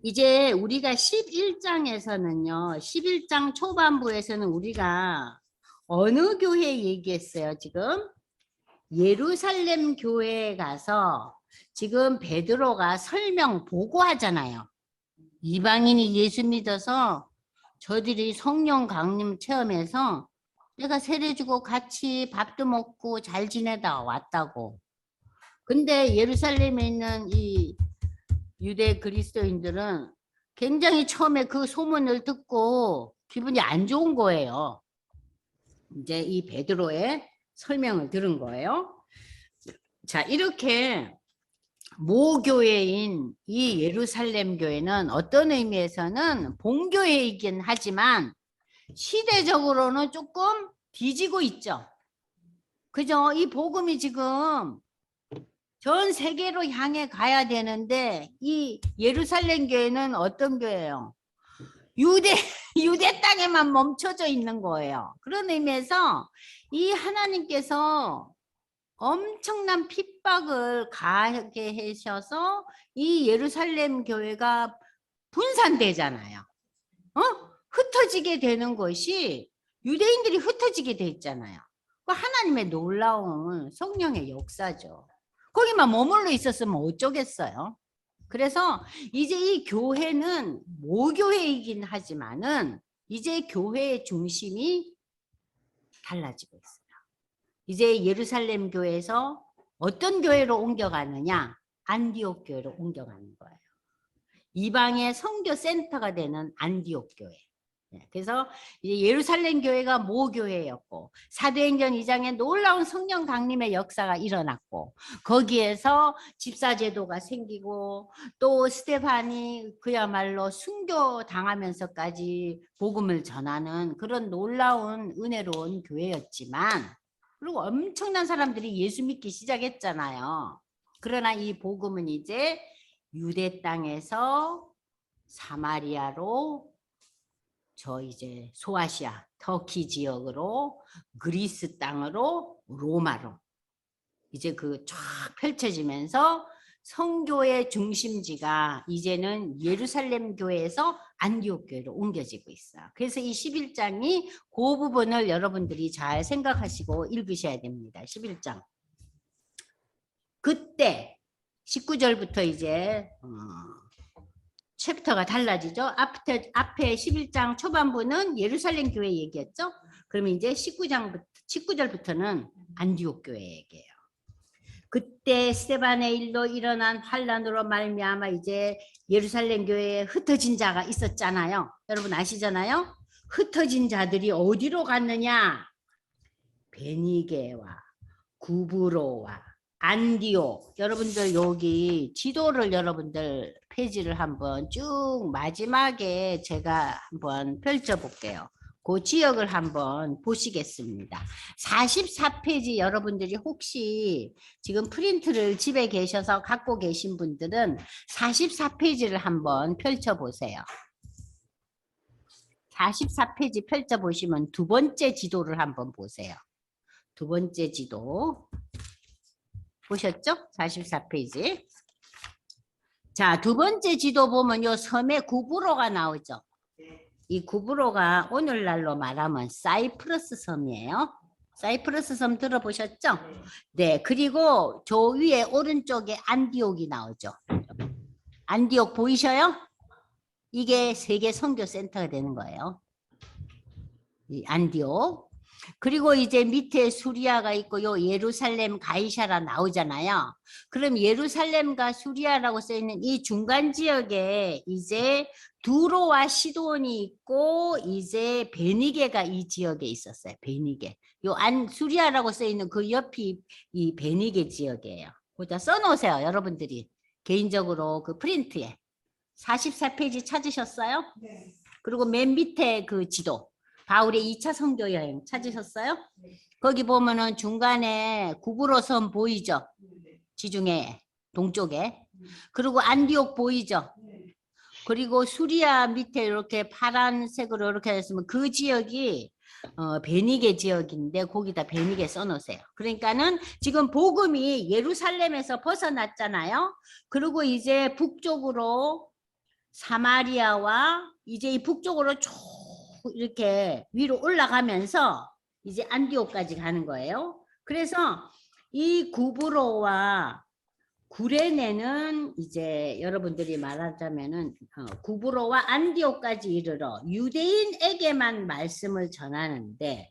이제 우리가 11장에서는요, 11장 초반부에서는 우리가 어느 교회 얘기했어요, 지금? 예루살렘 교회에 가서 지금 베드로가 설명 보고하잖아요. 이방인이 예수 믿어서 저들이 성령 강림 체험해서 내가 세례주고 같이 밥도 먹고 잘 지내다 왔다고. 근데 예루살렘에 있는 이 유대 그리스도인들은 굉장히 처음에 그 소문을 듣고 기분이 안 좋은 거예요. 이제 이 베드로의 설명을 들은 거예요. 자, 이렇게 모교회인 이 예루살렘 교회는 어떤 의미에서는 본교회이긴 하지만 시대적으로는 조금 뒤지고 있죠. 그죠? 이 복음이 지금 전 세계로 향해 가야 되는데 이 예루살렘 교회는 어떤 교회예요? 유대 땅에만 멈춰져 있는 거예요. 그런 의미에서 이 하나님께서 엄청난 핍박을 가하게 하셔서 이 예루살렘 교회가 분산되잖아요. 흩어지게 되는 것이 유대인들이 흩어지게 돼 있잖아요. 그 하나님의 놀라운 성령의 역사죠. 거기만 머물러 있었으면 어쩌겠어요. 그래서 이제 이 교회는 모교회이긴 하지만은 이제 교회의 중심이 달라지고 있어요. 이제 예루살렘 교회에서 어떤 교회로 옮겨가느냐? 안디옥 교회로 옮겨가는 거예요. 이방의 선교 센터가 되는 안디옥 교회. 그래서 이제 예루살렘 교회가 모교회였고 사도행전 2장에 놀라운 성령 강림의 역사가 일어났고 거기에서 집사제도가 생기고 또 스데반이 그야말로 순교 당하면서까지 복음을 전하는 그런 놀라운 은혜로운 교회였지만 그리고 엄청난 사람들이 예수 믿기 시작했잖아요. 그러나 이 복음은 이제 유대 땅에서 사마리아로 저 이제 소아시아 터키 지역으로 그리스 땅으로 로마로 이제 그 쫙 펼쳐지면서 성교의 중심지가 이제는 예루살렘 교회에서 안디옥 교회로 옮겨지고 있어요. 그래서 이 11장이 그 부분을 여러분들이 잘 생각하시고 읽으셔야 됩니다. 11장. 그때 19절부터 이제 챕터가 달라지죠. 앞에 11장 초반부는 예루살렘 교회 얘기했죠. 그러면 이제 19절부터는 안디옥 교회 얘기예요. 그때 스데반의 일로 일어난 환란으로 말미암아 이제 예루살렘 교회에 흩어진 자가 있었잖아요. 여러분 아시잖아요. 흩어진 자들이 어디로 갔느냐? 베니게와 구브로와 안디옥. 여러분들 여기 지도를 여러분들 페이지를 한번 쭉 마지막에 제가 한번 펼쳐볼게요. 그 지역을 한번 보시겠습니다. 44페이지 여러분들이 혹시 지금 프린트를 집에 계셔서 갖고 계신 분들은 44페이지를 한번 펼쳐보세요. 44페이지 펼쳐보시면 두 번째 지도를 한번 보세요. 두 번째 지도. 보셨죠? 44페이지. 자, 두 번째 지도 보면 요 섬에 구브로가 나오죠. 이 구브로가 오늘날로 말하면 사이프러스 섬이에요. 사이프러스 섬 들어보셨죠? 네, 그리고 저 위에 오른쪽에 안디옥이 나오죠. 안디옥 보이셔요? 이게 세계 선교 센터가 되는 거예요. 이 안디옥. 그리고 이제 밑에 수리아가 있고 요 예루살렘 가이샤라 나오잖아요. 그럼 예루살렘과 수리아라고 써 있는 이 중간 지역에 이제 두로와 시돈이 있고 이제 베니게가 이 지역에 있었어요. 베니게. 요 안 수리아라고 써 있는 그 옆이 이 베니게 지역이에요. 거기다 써 놓으세요. 여러분들이 개인적으로 그 프린트에 44페이지 찾으셨어요? 네. 그리고 맨 밑에 그 지도 바울의 2차 선교 여행 찾으셨어요? 네. 거기 보면은 중간에 구브로 섬 보이죠? 네. 지중해 동쪽에. 그리고 안디옥 보이죠? 네. 그리고 수리아 밑에 이렇게 파란색으로 이렇게 했으면 그 지역이 베니게 지역인데 거기다 베니게 써놓으세요. 그러니까는 지금 복음이 예루살렘에서 벗어났잖아요. 그리고 이제 북쪽으로 사마리아와 이제 이 북쪽으로 쭉 이렇게 위로 올라가면서 이제 안디옥까지 가는 거예요. 그래서 이 구브로와 구레네는 이제 여러분들이 말하자면은 구브로와 안디옥까지 이르러 유대인에게만 말씀을 전하는데,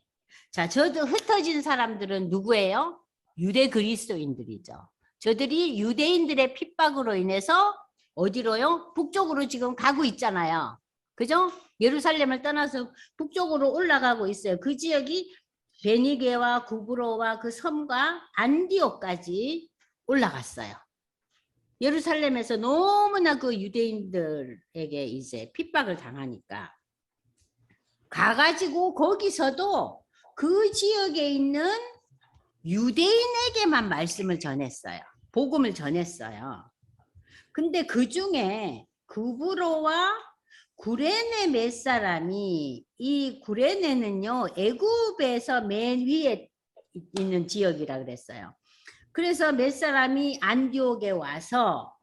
자, 저도 흩어진 사람들은 누구예요? 유대 그리스도인들이죠. 저들이 유대인들의 핍박으로 인해서 어디로요? 북쪽으로 지금 가고 있잖아요. 그죠? 예루살렘을 떠나서 북쪽으로 올라가고 있어요. 그 지역이 베니게와 구브로와 그 섬과 안디옥까지 올라갔어요. 예루살렘에서 너무나 그 유대인들에게 이제 핍박을 당하니까 가가지고 거기서도 그 지역에 있는 유대인에게만 말씀을 전했어요. 복음을 전했어요. 근데 그 중에 구브로와 구레네 몇 사람이, 이 구레네는요 애굽에서 맨 위에 있는 지역이라 그랬어요. 그래서 몇 사람이 안디옥에 와서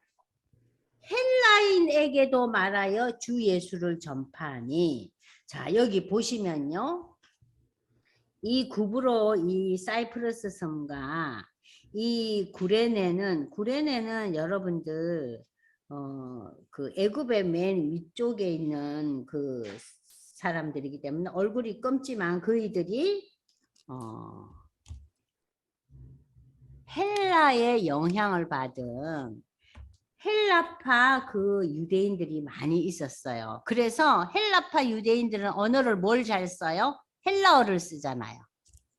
헬라인에게도 말하여 주 예수를 전파하니, 자 여기 보시면요, 이 구브로 이 사이프러스 섬과 이 구레네는 여러분들 그 애굽의 맨 위쪽에 있는 그 사람들이기 때문에 얼굴이 검지만 그이들이 헬라의 영향을 받은 헬라파 그 유대인들이 많이 있었어요. 그래서 헬라파 유대인들은 언어를 뭘 잘 써요? 헬라어를 쓰잖아요.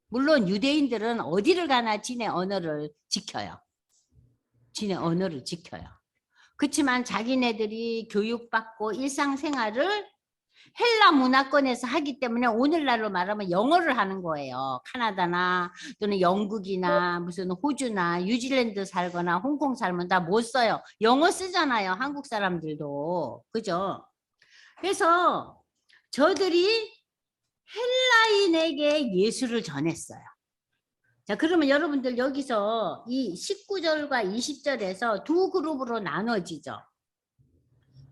물론 유대인들은 어디를 가나 지네 언어를 지켜요. 지네 언어를 지켜요. 그렇지만 자기네들이 교육받고 일상생활을 헬라 문화권에서 하기 때문에 오늘날로 말하면 영어를 하는 거예요. 카나다나 또는 영국이나 무슨 호주나 뉴질랜드 살거나 홍콩 살면 다 못 써요. 영어 쓰잖아요. 한국 사람들도. 그죠? 그래서 저들이 헬라인에게 예수를 전했어요. 자, 그러면 여러분들 여기서 이 19절과 20절에서 두 그룹으로 나눠지죠.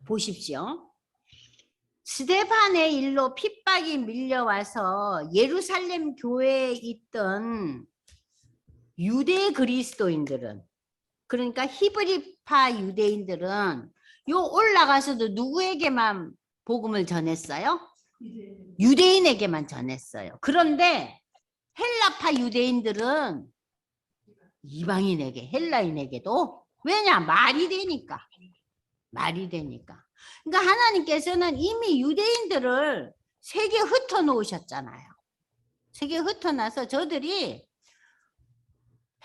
보십시오. 스데반의 일로 핍박이 밀려와서 예루살렘 교회에 있던 유대 그리스도인들은, 그러니까 히브리파 유대인들은 요 올라가서도 누구에게만 복음을 전했어요? 유대인에게만 전했어요. 그런데 헬라파 유대인들은 이방인에게, 헬라인에게도, 왜냐? 말이 되니까. 말이 되니까. 그러니까 하나님께서는 이미 유대인들을 세계에 흩어 놓으셨잖아요. 세계에 흩어놔서 저들이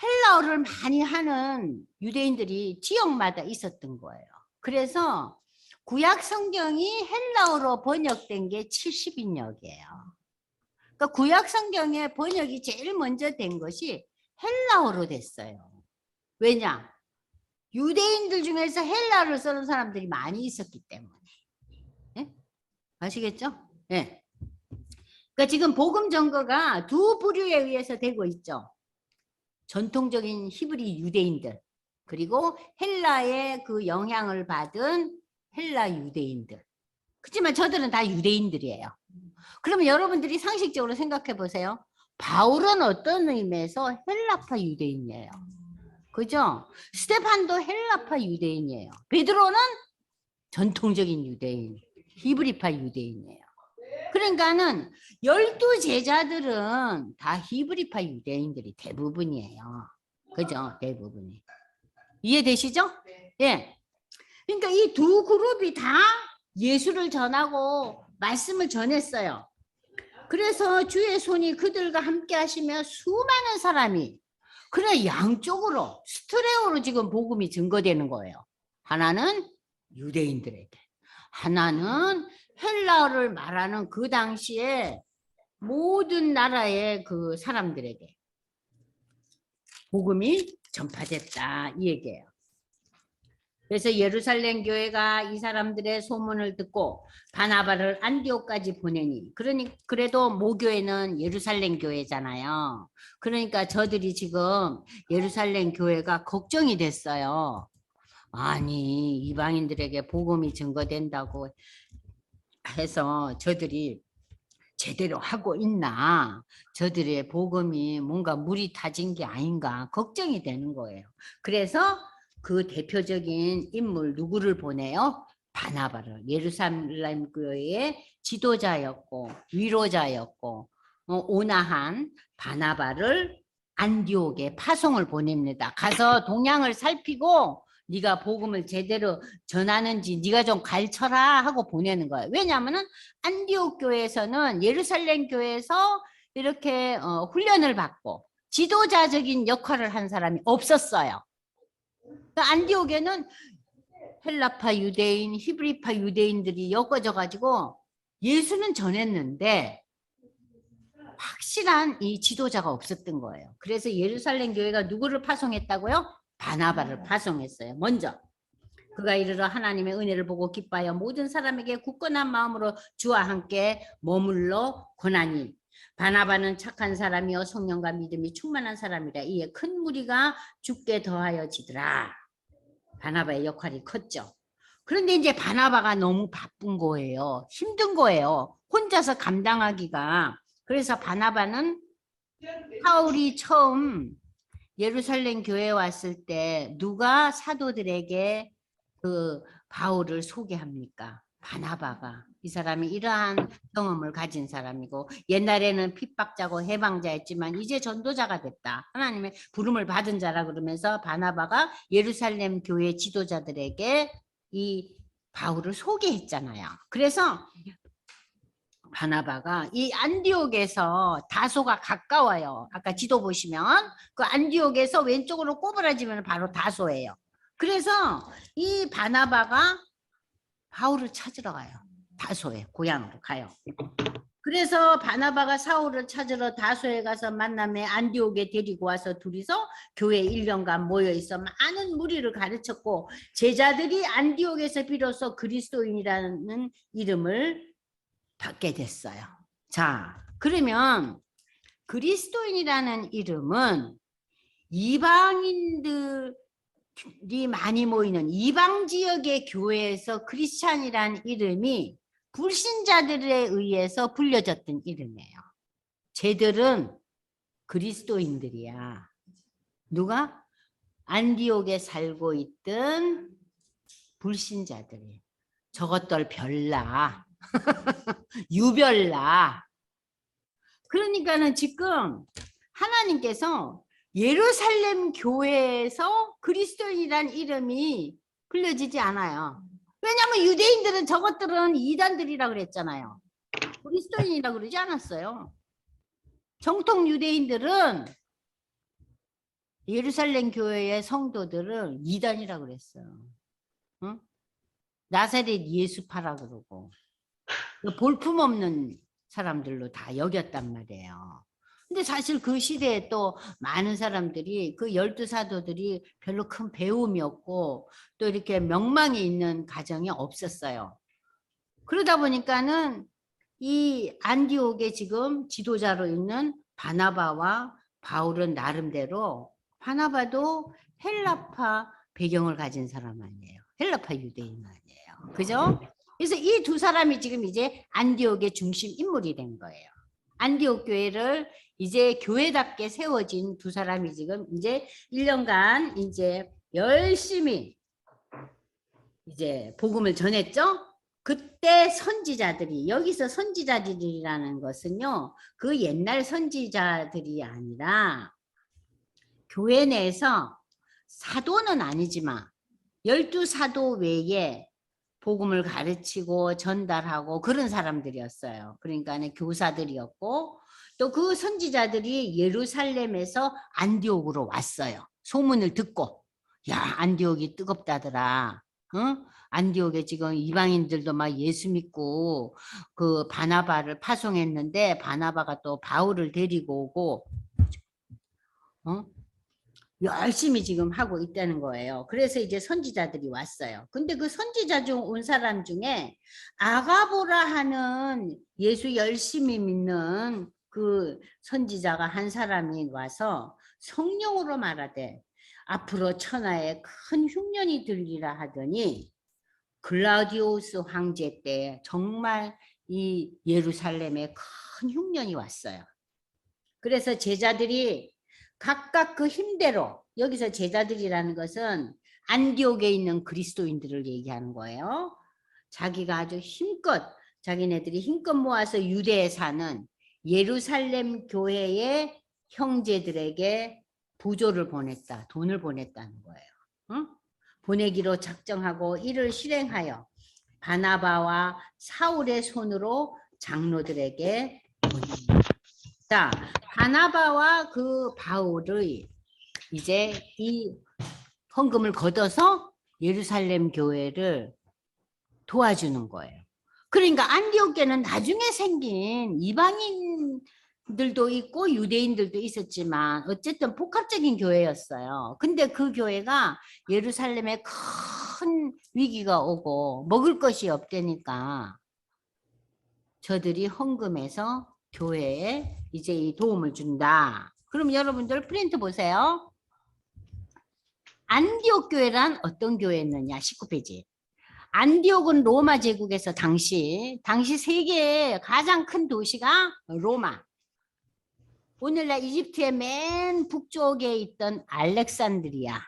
헬라어를 많이 하는 유대인들이 지역마다 있었던 거예요. 그래서 구약 성경이 헬라어로 번역된 게 70인역이에요. 그러니까 구약 성경의 번역이 제일 먼저 된 것이 헬라어로 됐어요. 왜냐? 유대인들 중에서 헬라어를 쓰는 사람들이 많이 있었기 때문에. 네? 아시겠죠? 네. 그러니까 지금 복음 전거가 두 부류에 의해서 되고 있죠. 전통적인 히브리 유대인들, 그리고 헬라의 그 영향을 받은 헬라 유대인들. 그렇지만 저들은 다 유대인들이에요. 그러면 여러분들이 상식적으로 생각해 보세요. 바울은 어떤 의미에서 헬라파 유대인이에요. 그죠? 스테판도 헬라파 유대인이에요. 베드로는 전통적인 유대인, 히브리파 유대인이에요. 그러니까는 12 제자들은 다 히브리파 유대인들이 대부분이에요. 그죠? 대부분이. 이해되시죠? 예. 그러니까 이 두 그룹이 다 예수를 전하고 말씀을 전했어요. 그래서 주의 손이 그들과 함께 하시며 수많은 사람이, 그래 양쪽으로 스트레오로 지금 복음이 증거되는 거예요. 하나는 유대인들에게, 하나는 헬라어를 말하는 그 당시에 모든 나라의 그 사람들에게 복음이 전파됐다 이 얘기예요. 그래서 예루살렘 교회가 이 사람들의 소문을 듣고 바나바를 안디옥까지 보내니, 그래도 모교회는 예루살렘 교회잖아요. 그러니까 저들이 지금 예루살렘 교회가 걱정이 됐어요. 아니, 이방인들에게 복음이 증거된다고 해서 저들이 제대로 하고 있나? 저들의 복음이 뭔가 물이 타진 게 아닌가 걱정이 되는 거예요. 그래서 그 대표적인 인물 누구를 보내요? 바나바를. 예루살렘 교회의 지도자였고 위로자였고 온화한 바나바를 안디옥에 파송을 보냅니다. 가서 동향을 살피고 네가 복음을 제대로 전하는지 네가 좀 가르쳐라 하고 보내는 거예요. 왜냐하면은 안디옥 교회에서는 예루살렘 교회에서 이렇게 훈련을 받고 지도자적인 역할을 한 사람이 없었어요. 그러니까 안디옥에는 헬라파 유대인, 히브리파 유대인들이 엮어져 가지고 예수는 전했는데 확실한 이 지도자가 없었던 거예요. 그래서 예루살렘 교회가 누구를 파송했다고요? 바나바를 파송했어요. 먼저 그가 이르러 하나님의 은혜를 보고 기뻐하여 모든 사람에게 굳건한 마음으로 주와 함께 머물러 권하니 바나바는 착한 사람이요 성령과 믿음이 충만한 사람이라 이에 큰 무리가 죽게 더하여지더라. 바나바의 역할이 컸죠. 그런데 이제 바나바가 너무 바쁜 거예요. 힘든 거예요. 혼자서 감당하기가. 그래서 바나바는 사울이 처음 예루살렘 교회에 왔을 때 누가 사도들에게 그 바울을 소개합니까? 바나바가. 이 사람이 이러한 경험을 가진 사람이고 옛날에는 핍박자고 해방자였지만 이제 전도자가 됐다. 하나님의 부름을 받은 자라 그러면서 바나바가 예루살렘 교회 지도자들에게 이 바울을 소개했잖아요. 그래서 바나바가 이 안디옥에서 다소가 가까워요. 아까 지도 보시면 그 안디옥에서 왼쪽으로 꼬부라지면 바로 다소예요. 그래서 이 바나바가 바울을 찾으러 가요. 다소에 고향으로 가요. 그래서 바나바가 사울을 찾으러 다소에 가서 만남에 안디옥에 데리고 와서 둘이서 교회 1년간 모여있어 많은 무리를 가르쳤고 제자들이 안디옥에서 비로소 그리스도인이라는 이름을 받게 됐어요. 자, 그러면 그리스도인이라는 이름은 이방인들이 많이 모이는 이방 지역의 교회에서 크리스찬이라는 이름이 불신자들에 의해서 불려졌던 이름이에요. 쟤들은 그리스도인들이야. 누가? 안디옥에 살고 있던 불신자들이. 저것들 별나. 유별나. 그러니까는 지금 하나님께서 예루살렘 교회에서 그리스도인이란 이름이 불려지지 않아요. 왜냐하면 유대인들은 저것들은 이단들이라 그랬잖아요. 그리스도인이라 그러지 않았어요. 정통 유대인들은 예루살렘 교회의 성도들을 이단이라 그랬어요. 응? 나사렛 예수파라 그러고 볼품없는 사람들로 다 여겼단 말이에요. 근데 사실 그 시대에 또 많은 사람들이 그 12사도들이 별로 큰 배움이 없고 또 이렇게 명망이 있는 가정이 없었어요. 그러다 보니까는 이 안디옥에 지금 지도자로 있는 바나바와 바울은 나름대로 바나바도 헬라파 배경을 가진 사람 아니에요. 헬라파 유대인 아니에요. 그죠? 그래서 이 두 사람이 지금 이제 안디옥의 중심 인물이 된 거예요. 안디옥 교회를 이제 교회답게 세워진 두 사람이 지금 이제 1년간 이제 열심히 이제 복음을 전했죠. 그때 선지자들이 여기서 선지자들이라는 것은요. 그 옛날 선지자들이 아니라 교회 내에서 사도는 아니지만 12사도 외에 복음을 가르치고 전달하고 그런 사람들이었어요. 그러니까 교사들이었고 또 그 선지자들이 예루살렘에서 안디옥으로 왔어요. 소문을 듣고 야 안디옥이 뜨겁다더라. 응? 안디옥에 지금 이방인들도 막 예수 믿고 그 바나바를 파송했는데 바나바가 또 바울을 데리고 오고 열심히 지금 하고 있다는 거예요. 그래서 이제 선지자들이 왔어요. 근데 그 선지자 중 온 사람 중에 아가보라 하는 예수 열심히 믿는 그 선지자가 한 사람이 와서 성령으로 말하되 앞으로 천하에 큰 흉년이 들리라 하더니 글라우디오스 황제 때 정말 이 예루살렘에 큰 흉년이 왔어요. 그래서 제자들이 각각 그 힘대로, 여기서 제자들이라는 것은 안디옥에 있는 그리스도인들을 얘기하는 거예요. 자기가 아주 힘껏, 자기네들이 힘껏 모아서 유대에 사는 예루살렘 교회의 형제들에게 부조를 보냈다, 돈을 보냈다는 거예요. 응? 보내기로 작정하고 이를 실행하여 바나바와 사울의 손으로 장로들에게 보냅니다. 자, 바나바와 그 바울의 이제 이 헌금을 걷어서 예루살렘 교회를 도와주는 거예요. 그러니까 안디옥에는 나중에 생긴 이방인들도 있고 유대인들도 있었지만 어쨌든 복합적인 교회였어요. 근데 그 교회가 예루살렘에 큰 위기가 오고 먹을 것이 없다니까 저들이 헌금해서 교회에 이제 이 도움을 준다. 그럼 여러분들 프린트 보세요. 안디옥 교회란 어떤 교회였느냐? 19페이지. 안디옥은 로마 제국에서 당시 세계의 가장 큰 도시가 로마. 오늘날 이집트의 맨 북쪽에 있던 알렉산드리아.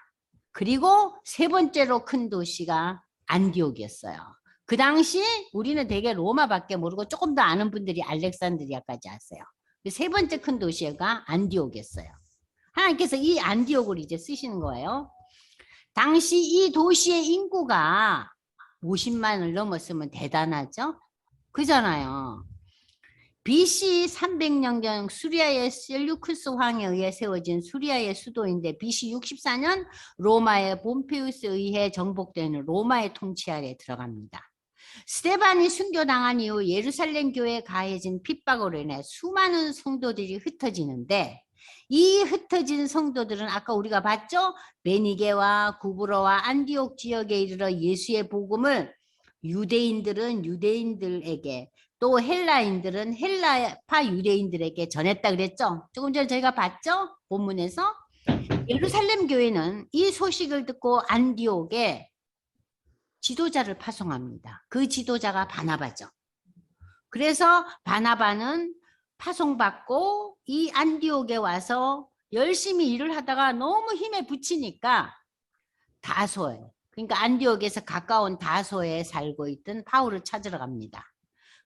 그리고 세 번째로 큰 도시가 안디옥이었어요. 그 당시 우리는 되게 로마밖에 모르고 조금 더 아는 분들이 알렉산드리아까지 아세요. 세 번째 큰 도시가 안디옥이었어요. 하나님께서 이 안디옥을 이제 쓰시는 거예요. 당시 이 도시의 인구가 50만을 넘었으면 대단하죠? 그잖아요. BC 300년경 수리아의 셀루쿠스 왕에 의해 세워진 수리아의 수도인데 BC 64년 로마의 봄페우스에 의해 정복되는 로마의 통치 아래 들어갑니다. 스데반이 순교당한 이후 예루살렘 교회에 가해진 핍박으로 인해 수많은 성도들이 흩어지는데 이 흩어진 성도들은 아까 우리가 봤죠? 베니게와 구브로와 안디옥 지역에 이르러 예수의 복음을 유대인들은 유대인들에게 또 헬라인들은 헬라파 유대인들에게 전했다 그랬죠? 조금 전에 저희가 봤죠? 본문에서 예루살렘 교회는 이 소식을 듣고 안디옥에 지도자를 파송합니다. 그 지도자가 바나바죠. 그래서 바나바는 파송받고 이 안디옥에 와서 열심히 일을 하다가 너무 힘에 부치니까 다소에, 그러니까 안디옥에서 가까운 다소에 살고 있던 바울을 찾으러 갑니다.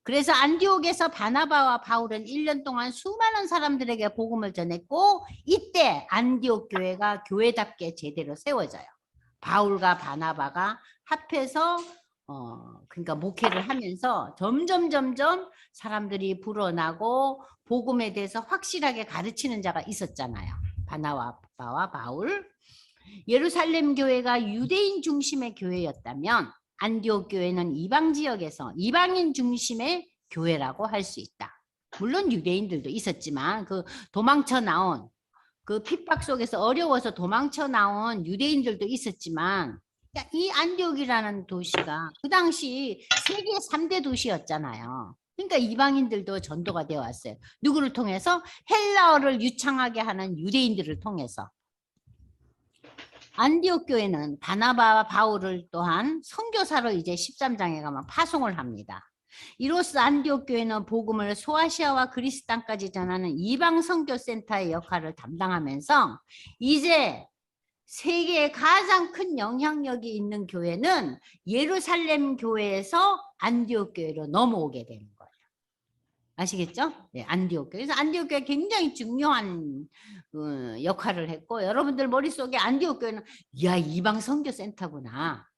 그래서 안디옥에서 바나바와 바울은 1년 동안 수많은 사람들에게 복음을 전했고 이때 안디옥 교회가 교회답게 제대로 세워져요. 바울과 바나바가 합해서 그러니까 목회를 하면서 점점 사람들이 불어나고 복음에 대해서 확실하게 가르치는 자가 있었잖아요. 바나바와 바울. 예루살렘 교회가 유대인 중심의 교회였다면 안디옥 교회는 이방 지역에서 이방인 중심의 교회라고 할 수 있다. 물론 유대인들도 있었지만 그 도망쳐 나온 그 핍박 속에서 어려워서 도망쳐 나온 유대인들도 있었지만 이 안디옥이라는 도시가 그 당시 세계 3대 도시였잖아요. 그러니까 이방인들도 전도가 되어 왔어요. 누구를 통해서? 헬라어를 유창하게 하는 유대인들을 통해서. 안디옥 교회는 바나바와 바울을 또한 선교사로 이제 13장에 가면 파송을 합니다. 이로써 안디옥 교회는 복음을 소아시아와 그리스 땅까지 전하는 이방 선교센터의 역할을 담당하면서 이제 세계에 가장 큰 영향력이 있는 교회는 예루살렘 교회에서 안디옥 교회로 넘어오게 되는 거예요. 아시겠죠? 네, 안디옥 교회. 그래서 안디옥 교회가 굉장히 중요한 역할을 했고 여러분들 머릿속에 안디옥 교회는 야 이방 선교센터구나.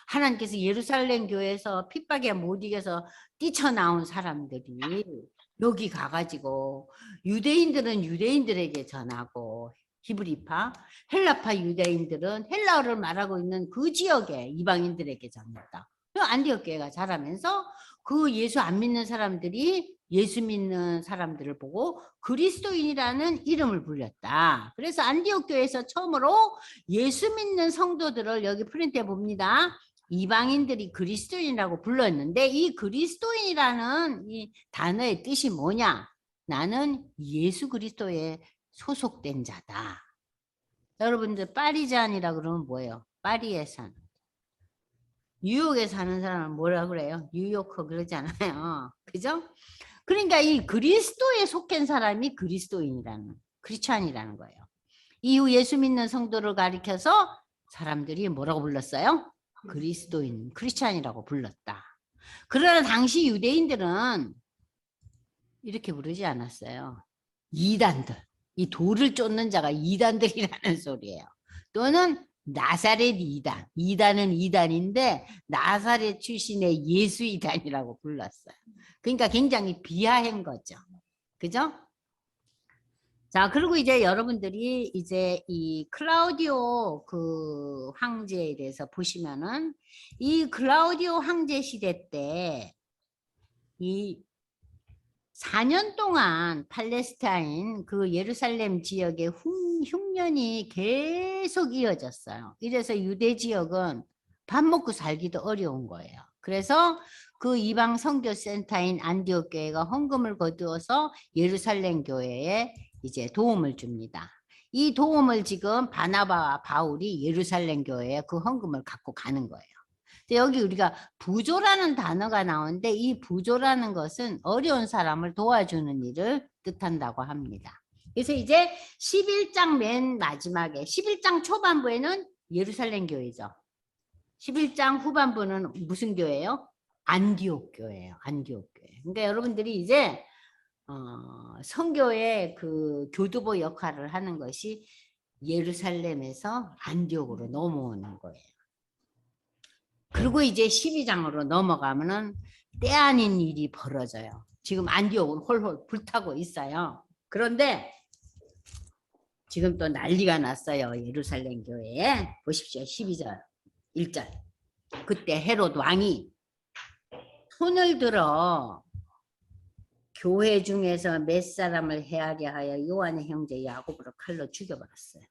하나님께서 예루살렘 교회에서 핍박에 못 이겨서 뛰쳐나온 사람들이 여기 가가지고 유대인들은 유대인들에게 전하고 히브리파, 헬라파 유대인들은 헬라어를 말하고 있는 그 지역의 이방인들에게 전했다. 안디옥 교회가 자라면서 그 예수 안 믿는 사람들이 예수 믿는 사람들을 보고 그리스도인이라는 이름을 불렸다. 그래서 안디옥 교회에서 처음으로 예수 믿는 성도들을 여기 프린트해 봅니다. 이방인들이 그리스도인이라고 불렀는데 이 그리스도인이라는 이 단어의 뜻이 뭐냐? 나는 예수 그리스도에 소속된 자다. 여러분들 파리잔이라 그러면 뭐예요? 파리에 사는. 뉴욕에 사는 사람은 뭐라 그래요? 뉴요커 그러잖아요. 그죠? 그러니까 이 그리스도에 속한 사람이 그리스도인이라는, 크리스찬이라는 거예요. 이후 예수 믿는 성도를 가리켜서 사람들이 뭐라고 불렀어요? 그리스도인, 크리스찬이라고 불렀다. 그러나 당시 유대인들은 이렇게 부르지 않았어요. 이단들, 이 돌을 쫓는 자가 이단들이라는 소리예요. 또는 나사렛 이단, 이단은 이단인데 나사렛 출신의 예수 이단이라고 불렀어요. 그러니까 굉장히 비하한 거죠. 그죠? 자, 그리고 이제 여러분들이 이제 이 클라우디오 그 황제에 대해서 보시면은 이 클라우디오 황제 시대 때 이 4년 동안 팔레스타인 그 예루살렘 지역의 흉년이 계속 이어졌어요. 이래서 유대 지역은 밥 먹고 살기도 어려운 거예요. 그래서 그 이방 선교 센터인 안디옥 교회가 헌금을 거두어서 예루살렘 교회에 이제 도움을 줍니다. 이 도움을 지금 바나바와 바울이 예루살렘 교회에 그 헌금을 갖고 가는 거예요. 여기 우리가 부조라는 단어가 나오는데 이 부조라는 것은 어려운 사람을 도와주는 일을 뜻한다고 합니다. 그래서 이제 11장 맨 마지막에 11장 초반부에는 예루살렘 교회죠. 11장 후반부는 무슨 교회예요? 안디옥 교회예요. 안디옥 교회. 그러니까 여러분들이 이제 선교의 그 교두보 역할을 하는 것이 예루살렘에서 안디옥으로 넘어오는 거예요. 그리고 이제 12장으로 넘어가면은 때 아닌 일이 벌어져요. 지금 안디옥은 홀홀 불타고 있어요. 그런데 지금 또 난리가 났어요. 예루살렘 교회에. 보십시오. 12절 1절. 그때 헤롯 왕이 손을 들어 교회 중에서 몇 사람을 헤아려 하여 요한의 형제 야고보를 칼로 죽여버렸어요.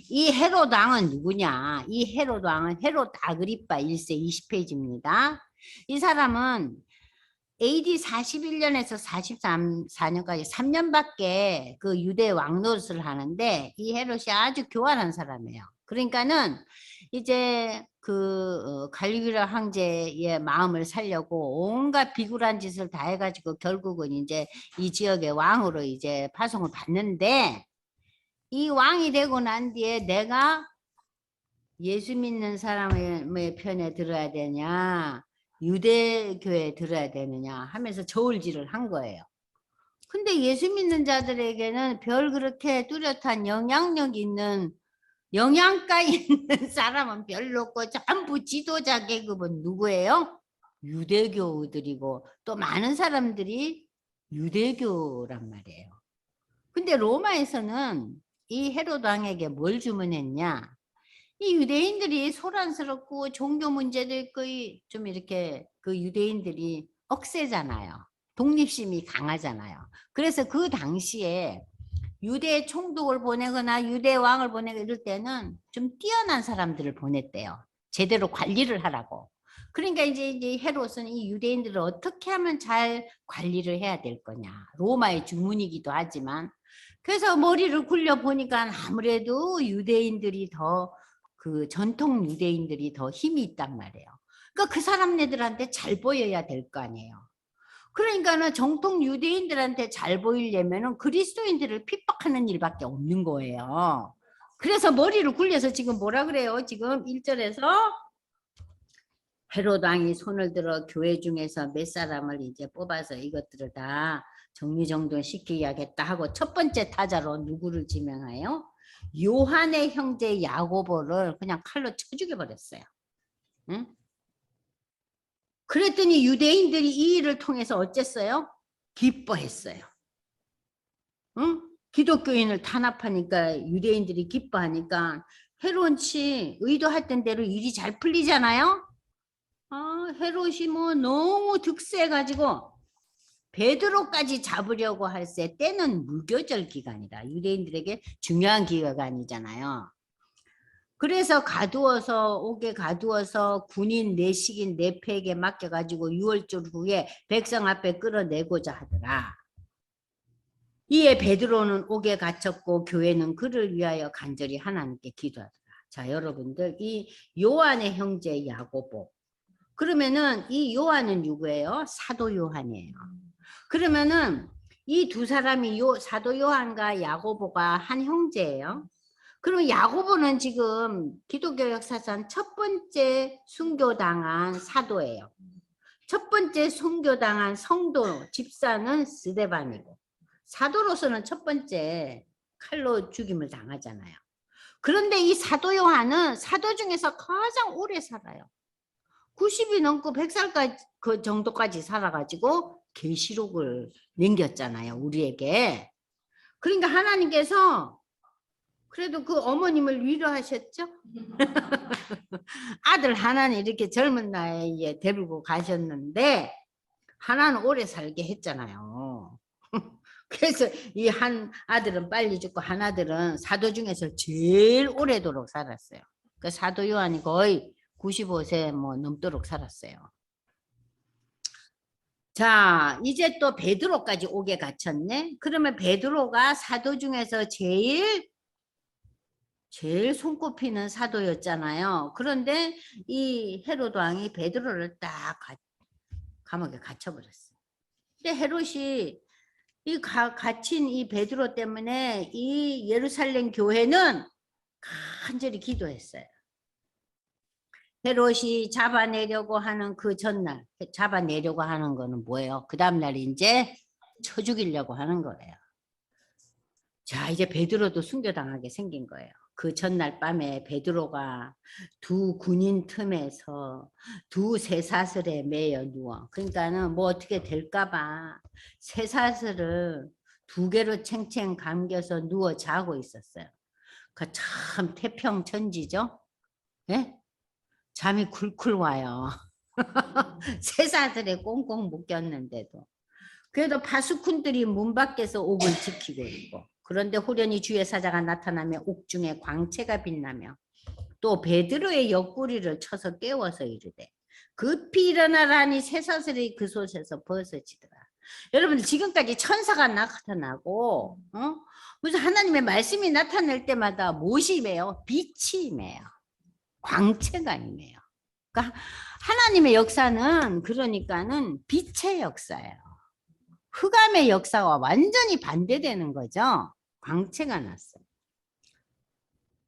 이 헤롯 왕은 누구냐? 이 헤롯 왕은 헤롯 아그리파 1세 20페이지입니다. 이 사람은 AD 41년에서 44년까지 3년밖에 그 유대 왕 노릇을 하는데 이 헤롯이 아주 교활한 사람이에요. 그러니까는 이제 그 갈리그라 황제의 마음을 살려고 온갖 비굴한 짓을 다 해가지고 결국은 이제 이 지역의 왕으로 이제 파송을 받는데 이 왕이 되고 난 뒤에 내가 예수 믿는 사람의 편에 들어야 되냐 유대교에 들어야 되느냐 하면서 저울질을 한 거예요. 근데 예수 믿는 자들에게는 별 그렇게 뚜렷한 영향력 있는 영양가 있는 사람은 별로 없고 전부 지도자 계급은 누구예요? 유대교들이고 또 많은 사람들이 유대교란 말이에요. 근데 로마에서는 이 헤롯 왕에게 뭘 주문했냐? 이 유대인들이 소란스럽고 종교 문제도 있고 좀 이렇게 그 유대인들이 억세잖아요. 독립심이 강하잖아요. 그래서 그 당시에 유대 총독을 보내거나 유대 왕을 보내고 이럴 때는 좀 뛰어난 사람들을 보냈대요. 제대로 관리를 하라고. 그러니까 이제 헤롯은 이 유대인들을 어떻게 하면 잘 관리를 해야 될 거냐. 로마의 주문이기도 하지만 그래서 머리를 굴려 보니까 아무래도 유대인들이 더 그 전통 유대인들이 더 힘이 있단 말이에요. 그러니까 그 사람네들한테 잘 보여야 될 거 아니에요. 그러니까는 정통 유대인들한테 잘 보이려면은 그리스도인들을 핍박하는 일밖에 없는 거예요. 그래서 머리를 굴려서 지금 뭐라 그래요? 지금 1절에서 헤롯 왕이 손을 들어 교회 중에서 몇 사람을 이제 뽑아서 이것들을 다 정리정돈시키야겠다 하고 첫 번째 타자로 누구를 지명하여? 요한의 형제 야고보를 그냥 칼로 쳐 죽여버렸어요. 응? 그랬더니 유대인들이 이 일을 통해서 어쨌어요? 기뻐했어요. 응? 기독교인을 탄압하니까 유대인들이 기뻐하니까 헤롯이 의도했던 대로 일이 잘 풀리잖아요. 헤롯이 뭐 너무 득세해가지고 베드로까지 잡으려고 할세 때는 무교절 기간이다. 유대인들에게 중요한 기간이잖아요. 그래서 옥에 가두어서 군인 내식인 내패에게 맡겨가지고 6월절 후에 백성 앞에 끌어내고자 하더라. 이에 베드로는 옥에 갇혔고 교회는 그를 위하여 간절히 하나님께 기도하더라. 자, 여러분들 이 요한의 형제 야고보. 그러면은 이 요한은 누구예요? 사도 요한이에요. 그러면은 이 두 사람이 사도 요한과 야고보가 한 형제예요. 그러면 야고보는 지금 기독교 역사상 첫 번째 순교당한 사도예요. 첫 번째 순교당한 성도 집사는 스데반이고 사도로서는 첫 번째 칼로 죽임을 당하잖아요. 그런데 이 사도 요한은 사도 중에서 가장 오래 살아요. 90이 넘고 100살까지 그 정도까지 살아가지고 계시록을 남겼잖아요. 우리에게. 그러니까 하나님께서 그래도 그 어머님을 위로하셨죠? 아들 하나는 이렇게 젊은 나이에 데리고 가셨는데 하나는 오래 살게 했잖아요. 그래서 이 한 아들은 빨리 죽고 한 아들은 사도 중에서 제일 오래도록 살았어요. 그 사도 요한이 거의 95세 뭐 넘도록 살았어요. 자, 이제 또 베드로까지 옥에 갇혔네. 그러면 베드로가 사도 중에서 제일 손꼽히는 사도였잖아요. 그런데 이 헤로드 왕이 베드로를 딱 감옥에 갇혀버렸어요. 근데 헤롯이 이 갇힌 이 베드로 때문에 이 예루살렘 교회는 간절히 기도했어요. 헤롯이 잡아내려고 하는 그 전날, 잡아내려고 하는 거는 뭐예요? 그 다음날 이제 쳐 죽이려고 하는 거예요. 자, 이제 베드로도 순교당하게 생긴 거예요. 그 전날 밤에 베드로가 두 군인 틈에서 두 쇠사슬에 매여 누워. 그러니까는 뭐 어떻게 될까 봐 쇠사슬을 두 개로 챙챙 감겨서 누워 자고 있었어요. 그 참 태평천지죠? 예? 잠이 쿨쿨 와요. 쇠사슬에 꽁꽁 묶였는데도. 그래도 파수꾼들이 문 밖에서 옥을 지키고 있고 그런데 후련히 주의 사자가 나타나며 옥중에 광채가 빛나며 또 베드로의 옆구리를 쳐서 깨워서 이르되 급히 일어나라니 쇠사슬이 그 솥에서 벗어지더라. 여러분 지금까지 천사가 나타나고 무슨 하나님의 말씀이 나타날 때마다 무엇이 임해요? 빛이 임해요. 광채가 임해요. 그러니까 하나님의 역사는 그러니까는 빛의 역사예요. 흑암의 역사와 완전히 반대되는 거죠. 광채가 났어요.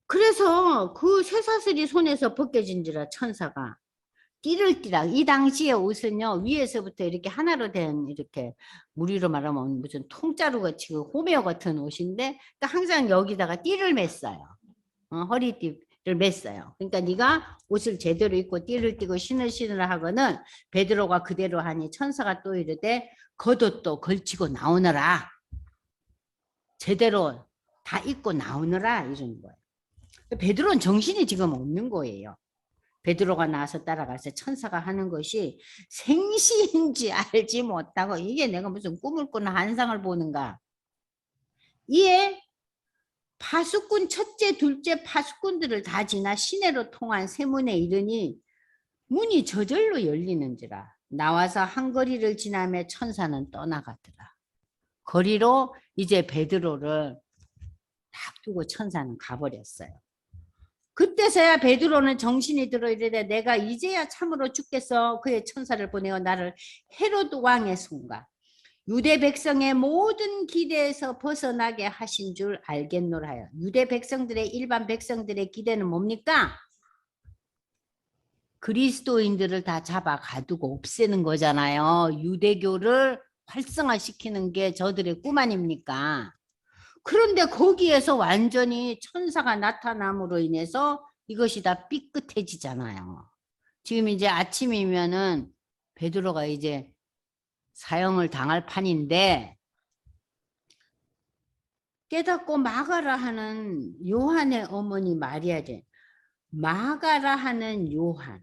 그래서 그 쇠사슬이 손에서 벗겨진지라 천사가 띠를 띠라. 이 당시의 옷은요 위에서부터 이렇게 하나로 된 이렇게 우리로 말하면 무슨 통자루 같이 호메어 같은 옷인데 항상 여기다가 띠를 맸어요. 허리띠를 맸어요. 그러니까 네가 옷을 제대로 입고 띠를 띠고 신으시느라 하고는 베드로가 그대로 하니 천사가 또 이르되 겉옷도 걸치고 나오너라. 제대로 다 입고 나오느라 이런 거예요. 베드로는 정신이 지금 없는 거예요. 베드로가 나와서 따라가서 천사가 하는 것이 생시인지 알지 못하고 이게 내가 무슨 꿈을 꾸나 환상을 보는가. 이에 파수꾼 첫째 둘째 파수꾼들을 다 지나 시내로 통한 세문에 이르니 문이 저절로 열리는지라. 나와서 한 거리를 지나며 천사는 떠나가더라. 거리로 이제 베드로를 딱 두고 천사는 가버렸어요. 그때서야 베드로는 정신이 들어 이르되 내가 이제야 참으로 죽겠어. 그의 천사를 보내어 나를 헤롯 왕의 손과 유대 백성의 모든 기대에서 벗어나게 하신 줄 알겠노라 하여. 유대 백성들의 일반 백성들의 기대는 뭡니까? 그리스도인들을 다 잡아 가두고 없애는 거잖아요. 유대교를 활성화시키는 게 저들의 꿈 아닙니까? 그런데 거기에서 완전히 천사가 나타남으로 인해서 이것이 다 삐끗해지잖아요. 지금 이제 아침이면은 베드로가 이제 사형을 당할 판인데 깨닫고 마가라 하는 요한의 어머니 마리아제 마가라 하는 요한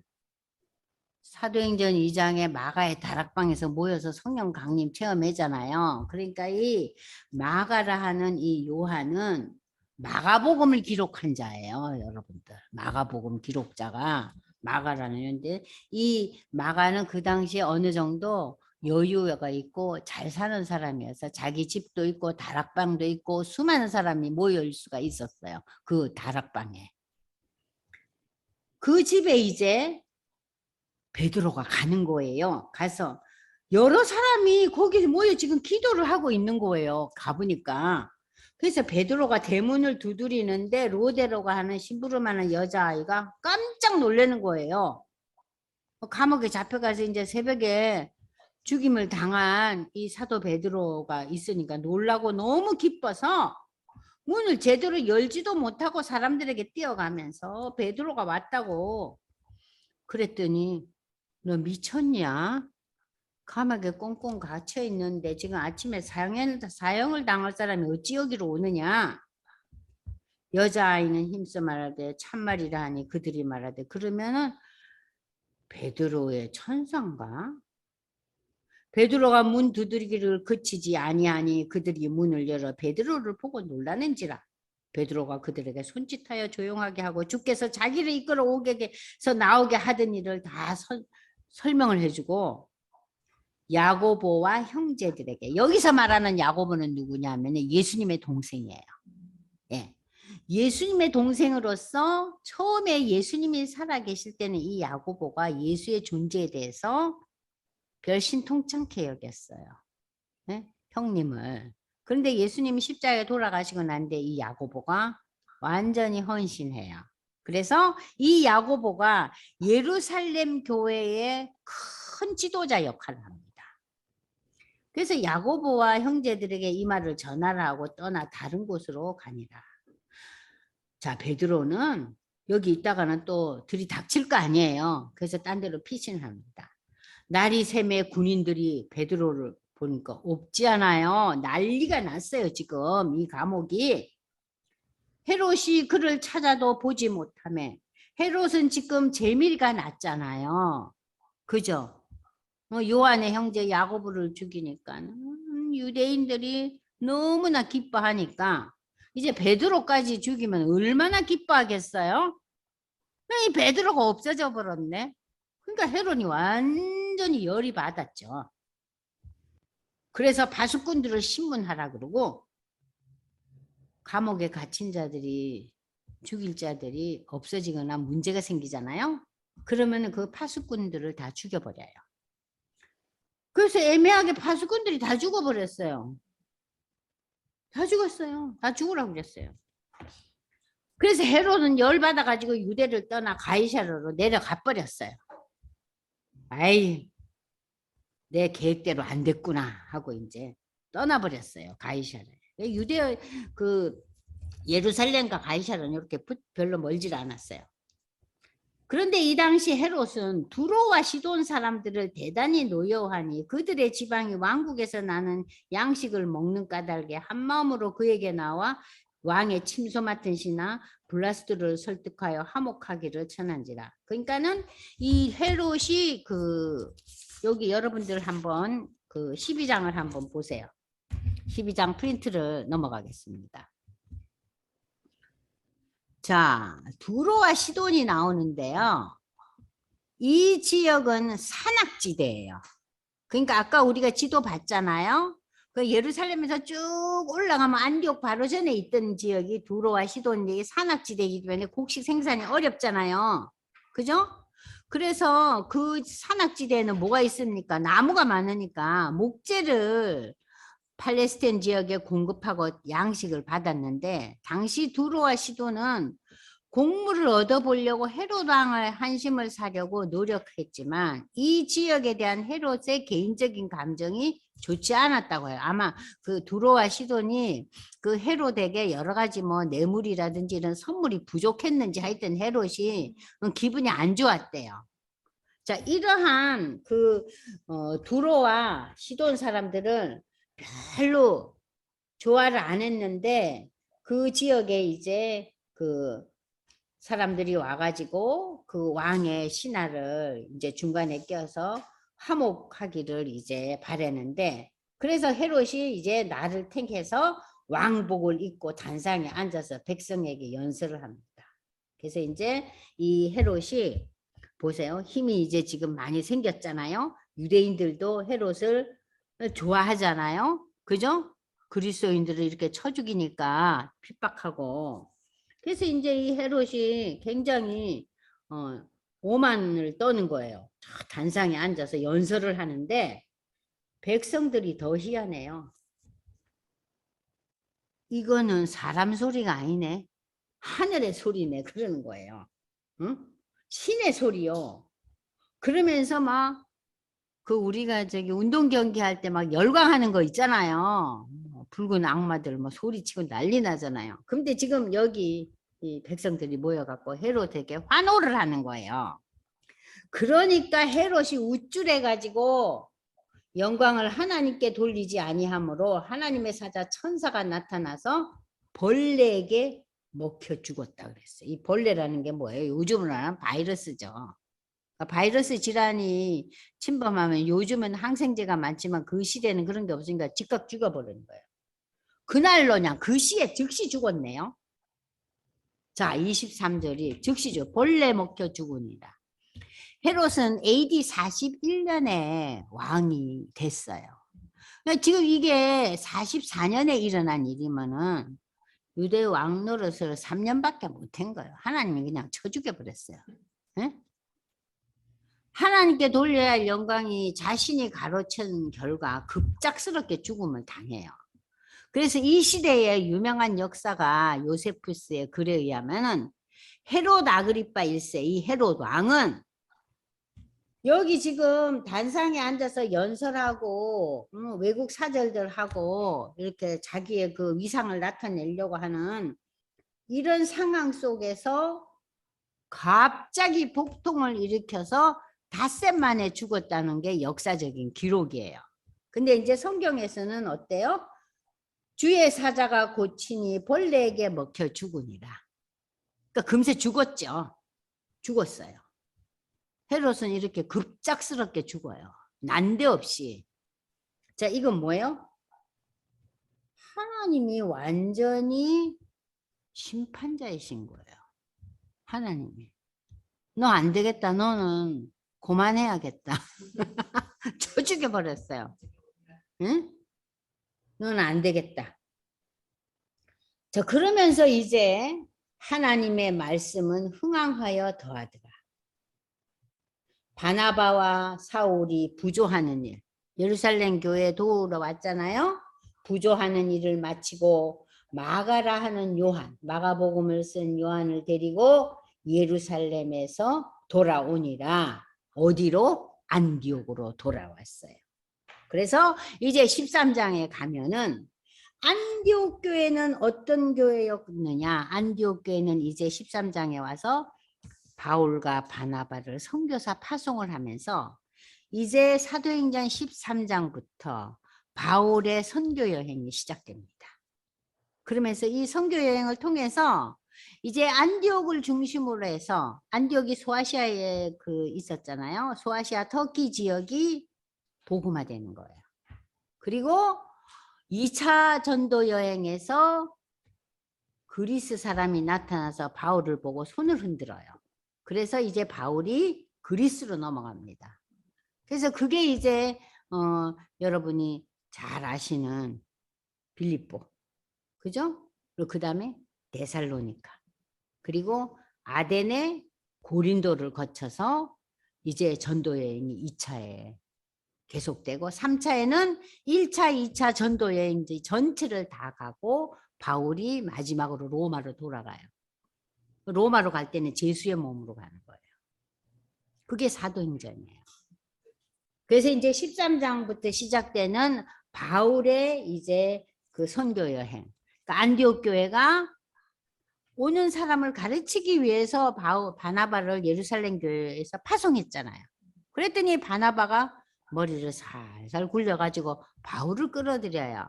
사도행전 2장에 마가의 다락방에서 모여서 성령 강림 체험했잖아요. 그러니까 이 마가라 하는 이 요한은 마가복음을 기록한 자예요. 여러분들 마가복음 기록자가 마가라는 건데 이 마가는 그 당시에 어느 정도 여유가 있고 잘 사는 사람이어서 자기 집도 있고 다락방도 있고 수많은 사람이 모일 수가 있었어요. 그 다락방에. 그 집에 이제 베드로가 가는 거예요. 가서 여러 사람이 거기에 모여 지금 기도를 하고 있는 거예요. 가보니까. 그래서 베드로가 대문을 두드리는데 로데로가 하는 심부름하는 여자아이가 깜짝 놀라는 거예요. 감옥에 잡혀가서 이제 새벽에 죽임을 당한 이 사도 베드로가 있으니까 놀라고 너무 기뻐서 문을 제대로 열지도 못하고 사람들에게 뛰어가면서 베드로가 왔다고 그랬더니 너 미쳤냐? 감옥에 꽁꽁 갇혀 있는데 지금 아침에 사형을 당할 사람이 어찌 여기로 오느냐? 여자아이는 힘써 말하되 참말이라 하니 그들이 말하되 그러면은 베드로의 천사인가? 베드로가 문 두드리기를 그치지 아니하니 그들이 문을 열어 베드로를 보고 놀라는지라. 베드로가 그들에게 손짓하여 조용하게 하고 주께서 자기를 이끌어 오게 해서 나오게 하던 일을 다 설명을 해주고 야고보와 형제들에게, 여기서 말하는 야고보는 누구냐면 예수님의 동생이에요. 예. 예수님의 동생으로서 처음에 예수님이 살아계실 때는 이 야고보가 예수의 존재에 대해서 별 신통찮게 여겼어요. 네? 형님을. 그런데 예수님이 십자가에 돌아가시고 난 뒤에 이 야고보가 완전히 헌신해요. 그래서 이 야고보가 예루살렘 교회의 큰 지도자 역할을 합니다. 그래서 야고보와 형제들에게 이 말을 전하라 하고 떠나 다른 곳으로 가니라. 자, 베드로는 여기 있다가는 또 들이닥칠 거 아니에요. 그래서 딴 데로 피신합니다. 날이 새매 군인들이 베드로를 보니까 없지 않아요. 난리가 났어요. 지금 이 감옥이. 헤롯이 그를 찾아도 보지 못하며, 헤롯은 지금 재미가 났잖아요. 그죠? 요한의 형제 야고보를 죽이니까 유대인들이 너무나 기뻐하니까 이제 베드로까지 죽이면 얼마나 기뻐하겠어요? 이 베드로가 없어져 버렸네. 그러니까 헤롯이 완전히 열이 받았죠. 그래서 파수꾼들을 신문하라 그러고 감옥에 갇힌 자들이, 죽일 자들이 없어지거나 문제가 생기잖아요. 그러면 그 파수꾼들을 다 죽여버려요. 그래서 애매하게 파수꾼들이 다 죽어버렸어요. 다 죽었어요. 다 죽으라고 그랬어요. 그래서 헤롯은 열받아가지고 유대를 떠나 가이사랴로 내려가 버렸어요. 아이, 내 계획대로 안 됐구나 하고 이제 떠나버렸어요. 가이사랴. 유대 그 예루살렘과 가이사랴는 이렇게 별로 멀질 않았어요. 그런데 이 당시 헤롯은 두로와 시돈 사람들을 대단히 노여워하니 그들의 지방이 왕국에서 나는 양식을 먹는 까닭에 한마음으로 그에게 나와 왕의 침소 맡은 신하 블라스도를 설득하여 화목하기를 천한지라. 그러니까는 이 헤롯이 여기 여러분들 한번 12장을 한번 보세요. 12장 프린트를 넘어가겠습니다. 자, 두로와 시돈이 나오는데요. 이 지역은 산악지대예요. 그러니까 아까 우리가 지도 봤잖아요. 그 예루살렘에서 쭉 올라가면 안디옥 바로 전에 있던 지역이 두로와 시돈이 산악지대이기 때문에 곡식 생산이 어렵잖아요. 그죠? 그래서 그 산악지대에는 뭐가 있습니까? 나무가 많으니까 목재를 팔레스타인 지역에 공급하고 양식을 받았는데 당시 두로와 시돈은 곡물을 얻어보려고 헤롯 왕의 한심을 사려고 노력했지만 이 지역에 대한 헤롯의 개인적인 감정이 좋지 않았다고 해요. 아마 그 두로와 시돈이 그 헤롯에게 여러 가지 뭐 뇌물이라든지 이런 선물이 부족했는지 하여튼 헤롯이 기분이 안 좋았대요. 자, 이러한 두로와 시돈 사람들은 별로 좋아를 안 했는데 그 지역에 이제 사람들이 와가지고 그 왕의 신하를 이제 중간에 껴서 화목하기를 이제 바랬는데 그래서 헤롯이 이제 나를 택해서 왕복을 입고 단상에 앉아서 백성에게 연설을 합니다. 그래서 이제 이 헤롯이 보세요. 힘이 이제 지금 많이 생겼잖아요. 유대인들도 헤롯을 좋아하잖아요. 그죠? 그리스도인들을 이렇게 쳐 죽이니까 핍박하고. 그래서 이제 이 헤롯이 굉장히 오만을 떠는 거예요. 저 단상에 앉아서 연설을 하는데 백성들이 더 희한해요. 이거는 사람 소리가 아니네. 하늘의 소리네. 그러는 거예요. 응? 신의 소리요. 그러면서 막 그 우리가 저기 운동 경기 할 때 막 열광하는 거 있잖아요. 붉은 악마들 뭐 소리치고 난리 나잖아요. 근데 지금 여기 이 백성들이 모여갖고 헤롯에게 환호를 하는 거예요. 그러니까 헤롯이 우쭐해가지고 영광을 하나님께 돌리지 아니하므로 하나님의 사자 천사가 나타나서 벌레에게 먹혀 죽었다 그랬어요. 이 벌레라는 게 뭐예요? 요즘으로 하는 바이러스죠. 그러니까 바이러스 질환이 침범하면 요즘은 항생제가 많지만 그 시대는 그런 게 없으니까 즉각 죽어버리는 거예요. 그날로 그냥 그 시에 즉시 죽었네요. 자, 23절이 즉시 죽어 벌레 먹혀 죽으니라. 헤롯은 AD 41년에 왕이 됐어요. 그러니까 지금 이게 44년에 일어난 일이면은 유대 왕 노릇을 3년밖에 못한 거예요. 하나님이 그냥 쳐 죽여버렸어요. 네? 하나님께 돌려야 할 영광이 자신이 가로챈 결과 급작스럽게 죽음을 당해요. 그래서 이 시대의 유명한 역사가 요세푸스의 글에 의하면은 헤롯 아그리파 1세 이 헤롯 왕은 여기 지금 단상에 앉아서 연설하고 외국 사절들 하고 이렇게 자기의 그 위상을 나타내려고 하는 이런 상황 속에서 갑자기 복통을 일으켜서 닷새 만에 죽었다는 게 역사적인 기록이에요. 근데 이제 성경에서는 어때요? 주의 사자가 고치니 벌레에게 먹혀 죽으니라. 그러니까 금세 죽었죠. 죽었어요. 헤롯은 이렇게 급작스럽게 죽어요. 난데없이. 자, 이건 뭐예요? 하나님이 완전히 심판자이신 거예요. 하나님이. 너 안 되겠다. 너는 그만해야겠다. 쳐 죽여버렸어요. 응? 너는 안 되겠다. 자, 그러면서 이제 하나님의 말씀은 흥황하여 더하더라. 바나바와 사울이 부조하는 일. 예루살렘 교회에 도우러 왔잖아요. 부조하는 일을 마치고 마가라 하는 요한, 마가복음을 쓴 요한을 데리고 예루살렘에서 돌아오니라. 어디로? 안디옥으로 돌아왔어요. 그래서 이제 13장에 가면은 안디옥 교회는 어떤 교회였느냐? 안디옥 교회는 이제 13장에 와서 바울과 바나바를 선교사 파송을 하면서 이제 사도행전 13장부터 바울의 선교 여행이 시작됩니다. 그러면서 이 선교 여행을 통해서 이제 안디옥을 중심으로 해서 안디옥이 소아시아에 그 있었잖아요. 소아시아 터키 지역이 복음화되는 거예요. 그리고 2차 전도 여행에서 그리스 사람이 나타나서 바울을 보고 손을 흔들어요. 그래서 이제 바울이 그리스로 넘어갑니다. 그래서 그게 이제 여러분이 잘 아시는 빌립보, 그죠? 그리고 그 다음에 데살로니카, 그리고 아덴의 고린도를 거쳐서 이제 전도 여행이 2차에 계속되고 3차에는 1차, 2차 전도 여행지 전체를 다 가고 바울이 마지막으로 로마로 돌아가요. 로마로 갈 때는 제수의 몸으로 가는 거예요. 그게 사도행전이에요. 그래서 이제 13장부터 시작되는 바울의 이제 그 선교 여행. 그러니까 안디옥 교회가 오는 사람을 가르치기 위해서 바나바를 예루살렘 교회에서 파송했잖아요. 그랬더니 바나바가 머리를 살살 굴려가지고 바울을 끌어들여요.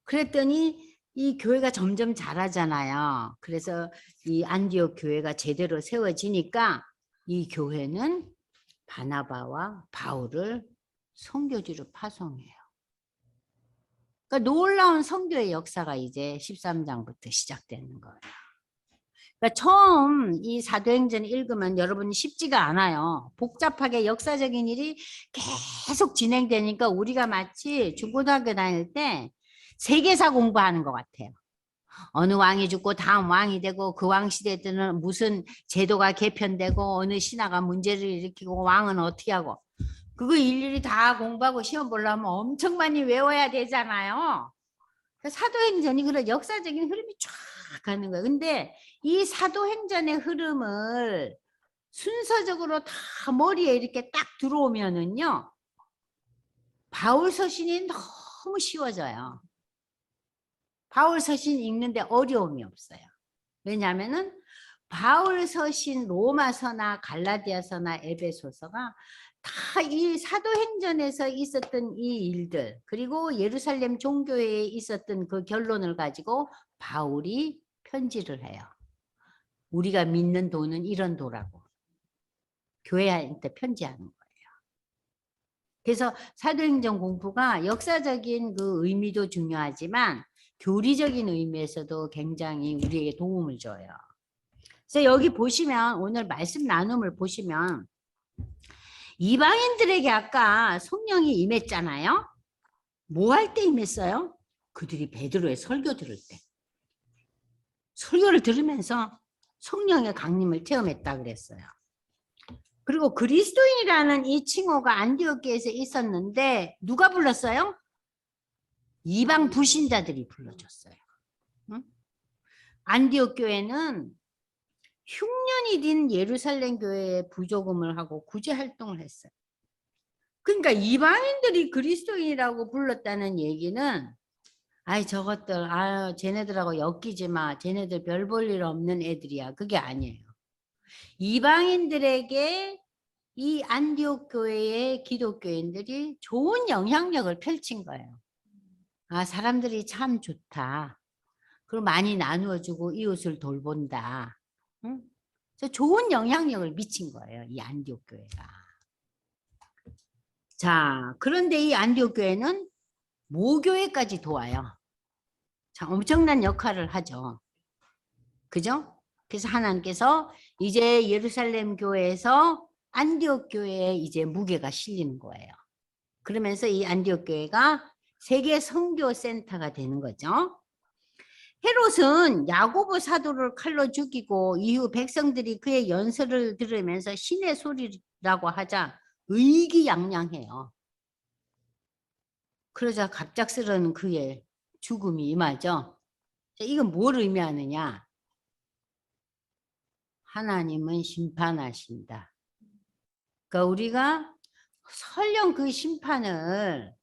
그랬더니 이 교회가 점점 자라잖아요. 그래서 이 안디옥 교회가 제대로 세워지니까 이 교회는 바나바와 바울을 선교지로 파송해요. 그러니까 놀라운 선교의 역사가 이제 13장부터 시작되는 거예요. 그러니까 처음 이 사도행전 읽으면 여러분 쉽지가 않아요. 복잡하게 역사적인 일이 계속 진행되니까 우리가 마치 중고등학교 다닐 때 세계사 공부하는 것 같아요. 어느 왕이 죽고 다음 왕이 되고 그 왕 시대 때는 무슨 제도가 개편되고 어느 신하가 문제를 일으키고 왕은 어떻게 하고 그거 일일이 다 공부하고 시험 보려면 엄청 많이 외워야 되잖아요. 사도행전이 그런 역사적인 흐름이 쫙 가는 거예요. 근데 이 사도행전의 흐름을 순서적으로 다 머리에 이렇게 딱 들어오면은요, 바울 서신이 너무 쉬워져요. 바울 서신 읽는데 어려움이 없어요. 왜냐하면은 바울 서신 로마서나 갈라디아서나 에베소서가 다 이 사도행전에서 있었던 이 일들 그리고 예루살렘 종교회에 있었던 그 결론을 가지고 바울이 편지를 해요. 우리가 믿는 도는 이런 도라고 교회한테 편지하는 거예요. 그래서 사도행전 공부가 역사적인 그 의미도 중요하지만 교리적인 의미에서도 굉장히 우리에게 도움을 줘요. 그래서 여기 보시면 오늘 말씀 나눔을 보시면 이방인들에게 아까 성령이 임했잖아요. 뭐 할 때 임했어요? 그들이 베드로의 설교 들을 때. 설교를 들으면서 성령의 강림을 체험했다 그랬어요. 그리고 그리스도인이라는 이 칭호가 안디옥교에서 있었는데 누가 불렀어요? 이방 불신자들이 불러줬어요. 응? 안디옥 교회는 흉년이 든 예루살렘 교회에 부조금을 하고 구제 활동을 했어요. 그러니까 이방인들이 그리스도인이라고 불렀다는 얘기는 아이 저것들 쟤네들하고 엮이지 마. 쟤네들 별 볼 일 없는 애들이야. 그게 아니에요. 이방인들에게 이 안디옥 교회의 기독교인들이 좋은 영향력을 펼친 거예요. 아, 사람들이 참 좋다. 그리고 많이 나누어주고 이웃을 돌본다. 응? 그래서 좋은 영향력을 미친 거예요. 이 안디옥 교회가. 자, 그런데 이 안디옥 교회는 모교회까지 도와요. 자, 엄청난 역할을 하죠. 그죠? 그래서 하나님께서 이제 예루살렘 교회에서 안디옥 교회에 이제 무게가 실리는 거예요. 그러면서 이 안디옥 교회가 세계 선교 센터가 되는 거죠. 헤롯은 야고보 사도를 칼로 죽이고 이후 백성들이 그의 연설을 들으면서 신의 소리라고 하자 의기양양해요. 그러자 갑작스런 그의 죽음이 임하죠. 이건 뭘 의미하느냐? 하나님은 심판하신다. 그러니까 우리가 설령 그 심판을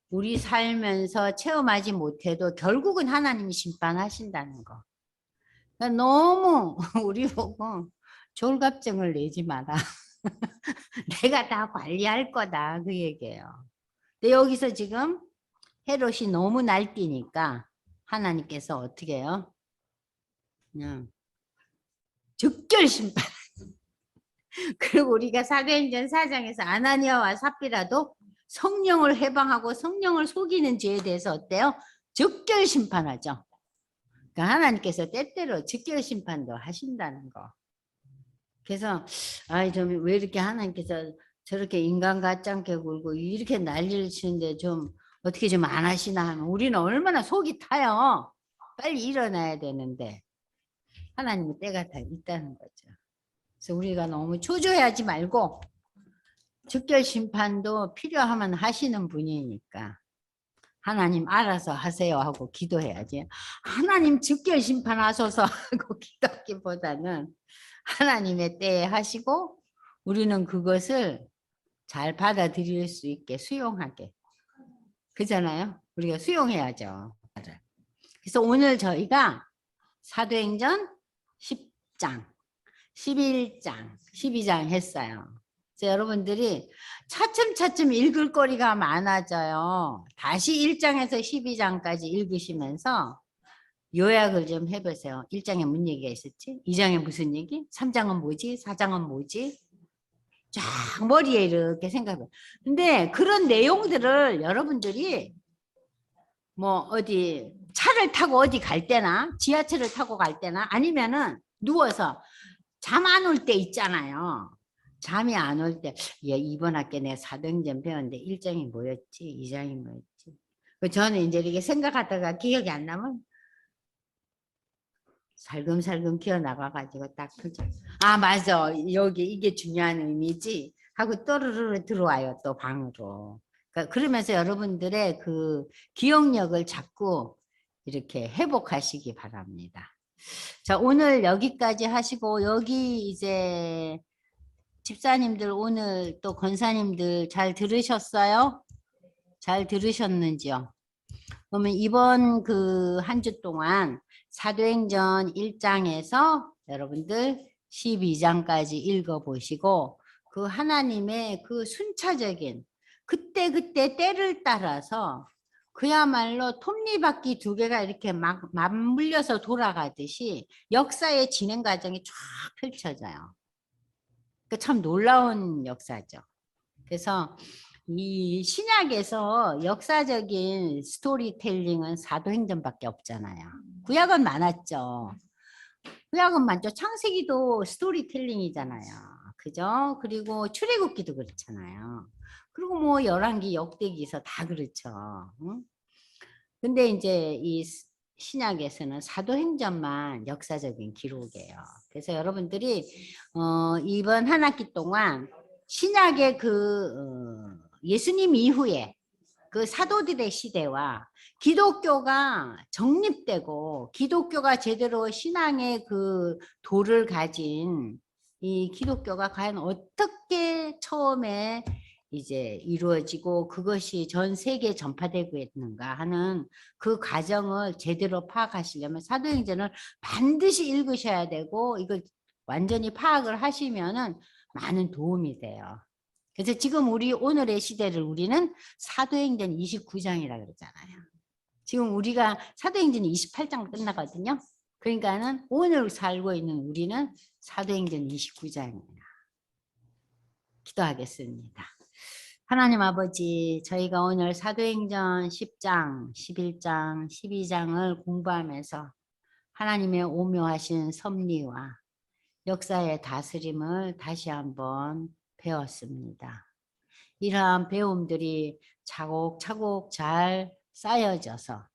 우리 살면서 체험하지 못해도 결국은 하나님이 심판하신다는 거. 그러니까 너무 우리 보고 졸갑증을 내지 마라. 내가 다 관리할 거다. 그 얘기예요. 근데 여기서 지금 헤롯이 너무 날뛰니까 하나님께서 어떻게 해요? 그냥 즉결 심판. 그리고 우리가 사도행전 4장에서 아나니아와 삽비라도 성령을 해방하고 성령을 속이는 죄에 대해서 어때요? 즉결 심판하죠. 그러니까 하나님께서 때때로 즉결 심판도 하신다는 거. 그래서 좀 왜 이렇게 하나님께서 저렇게 인간 같지 않게 굴고 이렇게 난리를 치는데 좀 어떻게 좀 안 하시나 하면 우리는 얼마나 속이 타요. 빨리 일어나야 되는데 하나님의 때가 다 있다는 거죠. 그래서 우리가 너무 초조해하지 말고 즉결 심판도 필요하면 하시는 분이니까 하나님 알아서 하세요 하고 기도해야지. 하나님 즉결 심판하소서 하고 기도하기보다는 하나님의 때에 하시고 우리는 그것을 잘 받아들일 수 있게 수용하게. 그잖아요. 우리가 수용해야죠. 그래서 오늘 저희가 사도행전 10장, 11장, 12장 했어요. 그래서 여러분들이 차츰차츰 읽을 거리가 많아져요. 다시 1장에서 12장까지 읽으시면서 요약을 좀 해보세요. 1장에 무슨 얘기가 있었지? 2장에 무슨 얘기? 3장은 뭐지? 4장은 뭐지? 쫙 머리에 이렇게 생각해. 근데 그런 내용들을 여러분들이 뭐 어디 차를 타고 어디 갈 때나 지하철을 타고 갈 때나 아니면은 누워서 잠 안 올 때 있잖아요. 잠이 안 올 때, 예, 이번 학기에 내가 사도행전 배웠는데 1장이 뭐였지? 2장이 뭐였지? 저는 이제 이렇게 생각하다가 기억이 안 나면 살금살금 기어나가가지고 딱 펼쳐. 아, 맞아. 여기 이게 중요한 의미지. 하고 또르르 들어와요. 또 방으로. 그러면서 여러분들의 그 기억력을 자꾸 이렇게 회복하시기 바랍니다. 자, 오늘 여기까지 하시고, 여기 이제 집사님들 오늘 또 권사님들 잘 들으셨어요? 잘 들으셨는지요? 그러면 이번 그 한 주 동안 사도행전 1장에서 여러분들 12장까지 읽어보시고 그 하나님의 그 순차적인 그때그때 때를 따라서 그야말로 톱니바퀴 두 개가 이렇게 막 맞물려서 돌아가듯이 역사의 진행 과정이 쫙 펼쳐져요. 참 놀라운 역사죠. 그래서 이 신약에서 역사적인 스토리텔링은 사도행전밖에 없잖아요. 구약은 많았죠. 구약은 많죠. 창세기도 스토리텔링이잖아요. 그죠? 그리고 출애굽기도 그렇잖아요. 그리고 뭐 열왕기, 역대기서 다 그렇죠. 응? 근데 이제 이 신약에서는 사도행전만 역사적인 기록이에요. 그래서 여러분들이 이번 한 학기 동안 신약의 예수님 이후에 그 사도들의 시대와 기독교가 정립되고 기독교가 제대로 신앙의 그 도를 가진 이 기독교가 과연 어떻게 처음에 이제 이루어지고 그것이 전 세계에 전파되고 있는가 하는 그 과정을 제대로 파악하시려면 사도행전을 반드시 읽으셔야 되고 이걸 완전히 파악을 하시면은 많은 도움이 돼요. 그래서 지금 우리 오늘의 시대를 우리는 사도행전 29장이라 그러잖아요. 지금 우리가 사도행전이 28장 끝나거든요. 그러니까는 오늘 살고 있는 우리는 사도행전 29장입니다. 기도하겠습니다. 하나님 아버지, 저희가 오늘 사도행전 10장, 11장, 12장을 공부하면서 하나님의 오묘하신 섭리와 역사의 다스림을 다시 한번 배웠습니다. 이러한 배움들이 차곡차곡 잘 쌓여져서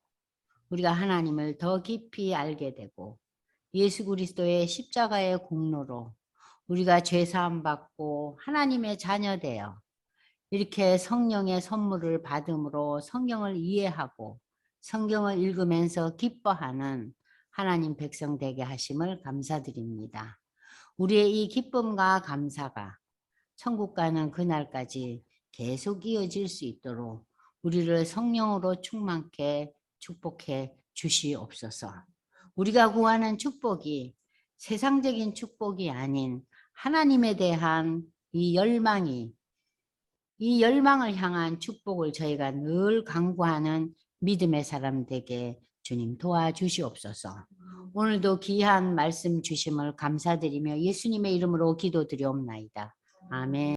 우리가 하나님을 더 깊이 알게 되고 예수 그리스도의 십자가의 공로로 우리가 죄사함 받고 하나님의 자녀 되어 이렇게 성령의 선물을 받음으로 성경을 이해하고 성경을 읽으면서 기뻐하는 하나님 백성 되게 하심을 감사드립니다. 우리의 이 기쁨과 감사가 천국 가는 그날까지 계속 이어질 수 있도록 우리를 성령으로 충만케 축복해 주시옵소서. 우리가 구하는 축복이 세상적인 축복이 아닌 하나님에 대한 이 열망을 향한 축복을 저희가 늘 강구하는 믿음의 사람 되게 주님 도와주시옵소서. 오늘도 귀한 말씀 주심을 감사드리며 예수님의 이름으로 기도드리옵나이다. 아멘.